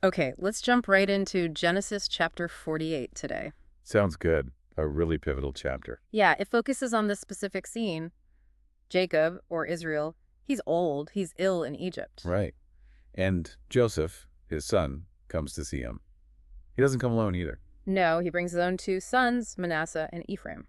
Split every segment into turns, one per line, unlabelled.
Okay, let's jump right into Genesis chapter 48 today.
Sounds good. A really pivotal chapter.
Yeah, it focuses on this specific scene. Jacob, or Israel, he's old, he's ill in Egypt.
Right. And Joseph, his son, comes to see him. He doesn't come alone either.
No, he brings his own two sons, Manasseh and Ephraim.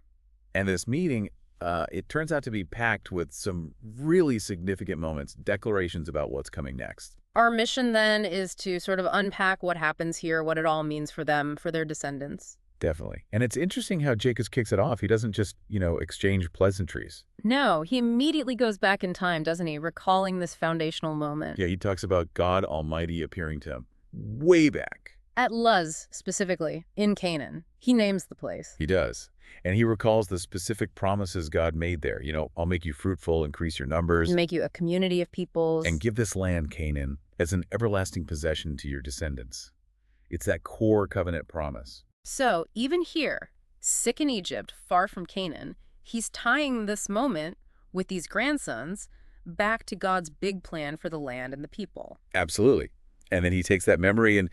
And this meeting, it turns out to be packed with some really significant moments, declarations about what's coming next.
Our mission then is to sort of unpack what happens here, what it all means for them, for their descendants.
Definitely. And it's interesting how Jacob kicks it off. He doesn't just, exchange pleasantries.
No, he immediately goes back in time, doesn't he, recalling this foundational moment.
Yeah, he talks about God Almighty appearing to him way back.
At Luz, specifically, in Canaan. He names the place.
He does. And he recalls the specific promises God made there. I'll make you fruitful, increase your numbers,
Make you a community of peoples.
and give this land, Canaan, as an everlasting possession to your descendants. It's that core covenant promise.
So, even here, sick in Egypt, far from Canaan, he's tying this moment with these grandsons back to God's big plan for the land and the people.
Absolutely. And then he takes that memory and,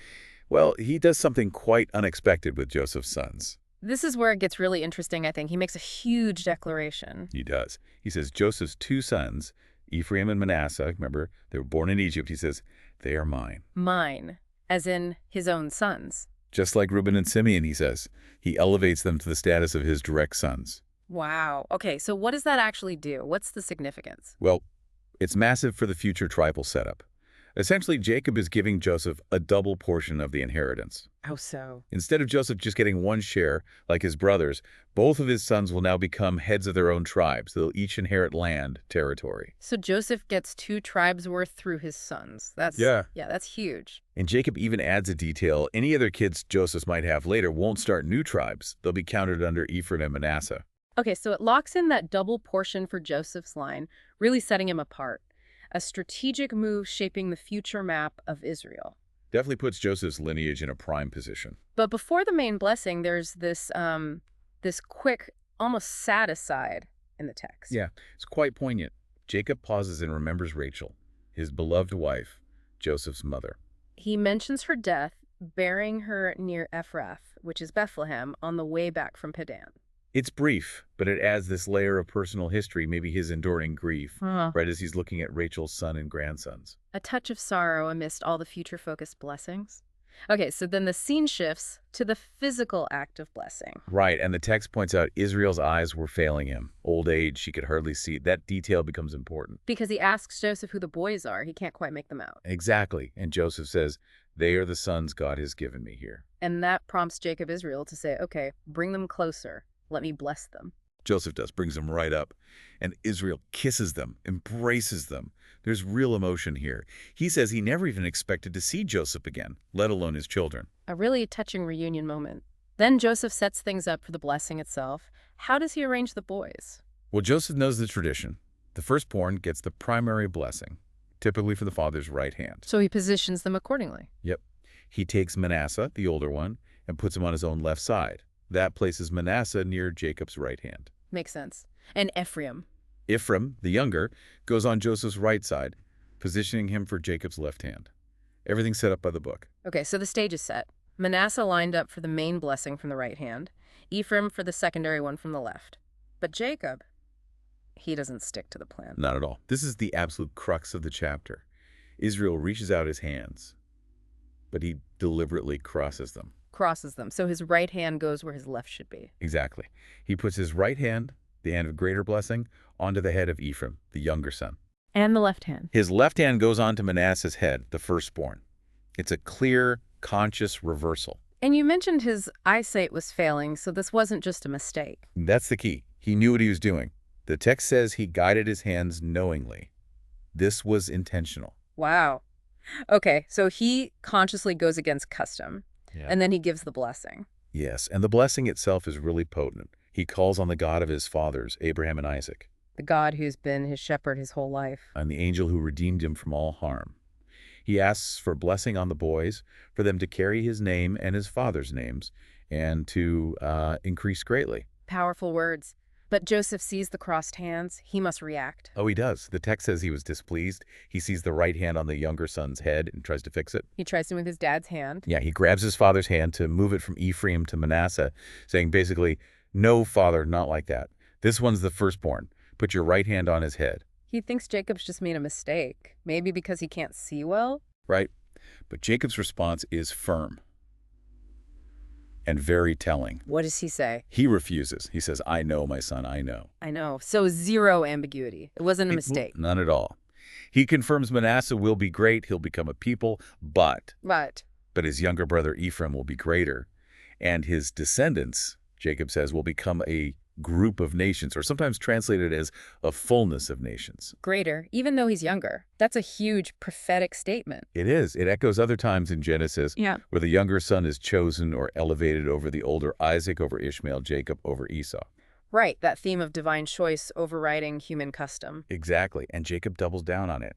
well, he does something quite unexpected with Joseph's sons.
This is where it gets really interesting, I think. He makes a huge declaration.
He does. He says Joseph's two sons, Ephraim and Manasseh, remember, they were born in Egypt. He says, they are mine.
Mine, as in his own sons.
Just like Reuben and Simeon, he says. He elevates them to the status of his direct sons.
Wow. Okay, so what does that actually do? What's the significance?
Well, it's massive for the future tribal setup. Essentially, Jacob is giving Joseph a double portion of the inheritance.
How so?
Instead of Joseph just getting one share, like his brothers, both of his sons will now become heads of their own tribes. They'll each inherit land, territory.
So Joseph gets 2 tribes worth through his sons.
Yeah.
That's huge.
And Jacob even adds a detail. Any other kids Joseph might have later won't start new tribes. They'll be counted under Ephraim and Manasseh.
Okay, so it locks in that double portion for Joseph's line, really setting him apart. A strategic move shaping the future map of Israel.
Definitely puts Joseph's lineage in a prime position.
But before the main blessing, there's this quick, almost sad aside in the text.
Yeah, it's quite poignant. Jacob pauses and remembers Rachel, his beloved wife, Joseph's mother.
He mentions her death, burying her near Ephrath, which is Bethlehem, on the way back from Padan.
It's brief, but it adds this layer of personal history, maybe his enduring grief, right as he's looking at Rachel's son and grandsons.
A touch of sorrow amidst all the future-focused blessings. Okay, so then the scene shifts to the physical act of blessing.
Right, and the text points out Israel's eyes were failing him. Old age, she could hardly see. That detail becomes important.
Because he asks Joseph who the boys are. He can't quite make them out.
Exactly, and Joseph says, they are the sons God has given me here.
And that prompts Jacob Israel to say, okay, bring them closer. Let me bless them.
Joseph does, brings them right up, and Israel kisses them, embraces them. There's real emotion here. He says he never even expected to see Joseph again, let alone his children.
A really touching reunion moment. Then Joseph sets things up for the blessing itself. How does he arrange the boys?
Well, Joseph knows the tradition. The firstborn gets the primary blessing, typically for the father's right hand.
So he positions them accordingly.
Yep. He takes Manasseh, the older one, and puts him on his own left side. That places Manasseh near Jacob's right hand.
Makes sense. And Ephraim.
Ephraim, the younger, goes on Joseph's right side, positioning him for Jacob's left hand. Everything's set up by the book.
Okay, so the stage is set. Manasseh lined up for the main blessing from the right hand, Ephraim for the secondary one from the left. But Jacob, he doesn't stick to the plan.
Not at all. This is the absolute crux of the chapter. Israel reaches out his hands, but he deliberately crosses them.
Crosses them, so his right hand goes where his left should be.
Exactly. He puts his right hand, the hand of greater blessing, onto the head of Ephraim, the younger son.
And the left hand.
His left hand goes onto Manasseh's head, the firstborn. It's a clear, conscious reversal.
And you mentioned his eyesight was failing, so this wasn't just a mistake.
That's the key. He knew what he was doing. The text says he guided his hands knowingly. This was intentional.
Wow. Okay, so he consciously goes against custom.
Yeah.
And then he gives the blessing.
Yes, and the blessing itself is really potent. He calls on the God of his fathers, Abraham and Isaac,
The God who's been his shepherd his whole life.
and the angel who redeemed him from all harm. He asks for blessing on the boys, for them to carry his name and his father's names, and to increase greatly.
Powerful words. But Joseph sees the crossed hands. He must react.
Oh, he does. The text says he was displeased. He sees the right hand on the younger son's head and tries to fix it.
He tries to move his dad's hand.
Yeah, he grabs his father's hand to move it from Ephraim to Manasseh, saying basically, no, father, not like that. This one's the firstborn. Put your right hand on his head.
He thinks Jacob's just made a mistake, maybe because he can't see well.
Right? But Jacob's response is firm and very telling.
What does he say?
He refuses. He says, I know, my son, I know.
I know. So zero ambiguity. It wasn't a mistake.
None at all. He confirms Manasseh will be great. He'll become a people, but his younger brother Ephraim will be greater. And his descendants, Jacob says, will become a group of nations, or sometimes translated as a fullness of nations.
Greater, even though he's younger. That's a huge prophetic statement.
It is. It echoes other times in Genesis where the younger son is chosen or elevated over the older, Isaac over Ishmael, Jacob over Esau.
Right, that theme of divine choice overriding human custom.
Exactly, and Jacob doubles down on it.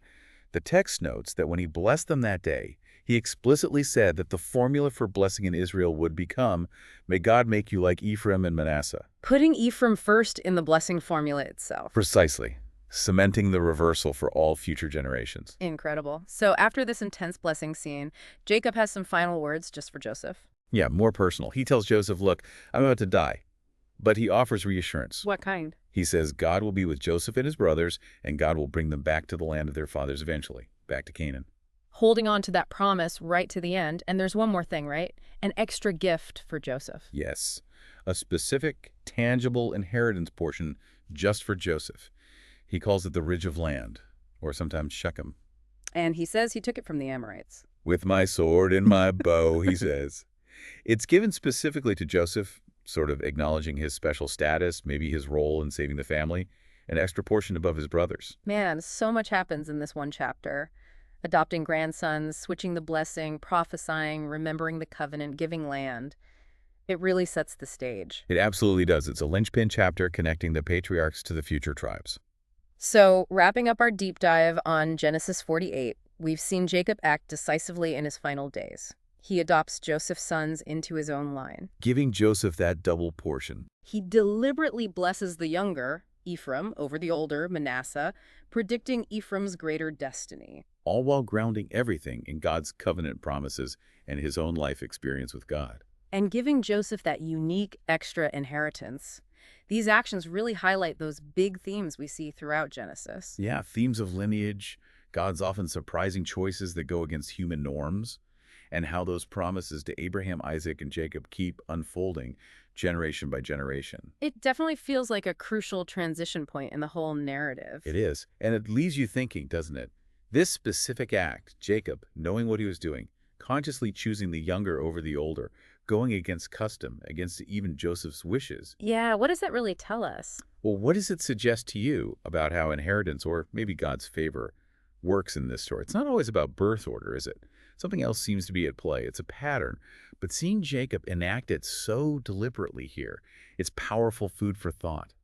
The text notes that when he blessed them that day, he explicitly said that the formula for blessing in Israel would become, may God make you like Ephraim and Manasseh.
Putting Ephraim first in the blessing formula itself.
Precisely. Cementing the reversal for all future generations.
Incredible. So after this intense blessing scene, Jacob has some final words just for Joseph.
Yeah, more personal. He tells Joseph, look, I'm about to die. But he offers reassurance.
What kind?
He says God will be with Joseph and his brothers, and God will bring them back to the land of their fathers eventually, back to Canaan.
Holding on to that promise right to the end. And there's one more thing, right? An extra gift for Joseph.
Yes, a specific, tangible inheritance portion just for Joseph. He calls it the ridge of land, or sometimes Shechem.
And he says he took it from the Amorites.
With my sword and my bow, he says. It's given specifically to Joseph, sort of acknowledging his special status, maybe his role in saving the family, an extra portion above his brothers.
Man, so much happens in this one chapter. Adopting grandsons, switching the blessing, prophesying, remembering the covenant, giving land. It really sets the stage.
It absolutely does. It's a linchpin chapter connecting the patriarchs to the future tribes.
So, wrapping up our deep dive on Genesis 48, we've seen Jacob act decisively in his final days. He adopts Joseph's sons into his own line.
Giving Joseph that double portion.
He deliberately blesses the younger, Ephraim, over the older, Manasseh, predicting Ephraim's greater destiny.
All while grounding everything in God's covenant promises and his own life experience with God.
And giving Joseph that unique extra inheritance. These actions really highlight those big themes we see throughout Genesis.
Yeah, themes of lineage, God's often surprising choices that go against human norms, and how those promises to Abraham, Isaac, and Jacob keep unfolding generation by generation.
It definitely feels like a crucial transition point in the whole narrative.
It is, and it leaves you thinking, doesn't it? This specific act, Jacob, knowing what he was doing, consciously choosing the younger over the older, going against custom, against even Joseph's wishes.
Yeah, what does that really tell us?
Well, what does it suggest to you about how inheritance, or maybe God's favor, works in this story? It's not always about birth order, is it? Something else seems to be at play. It's a pattern. But seeing Jacob enact it so deliberately here, it's powerful food for thought.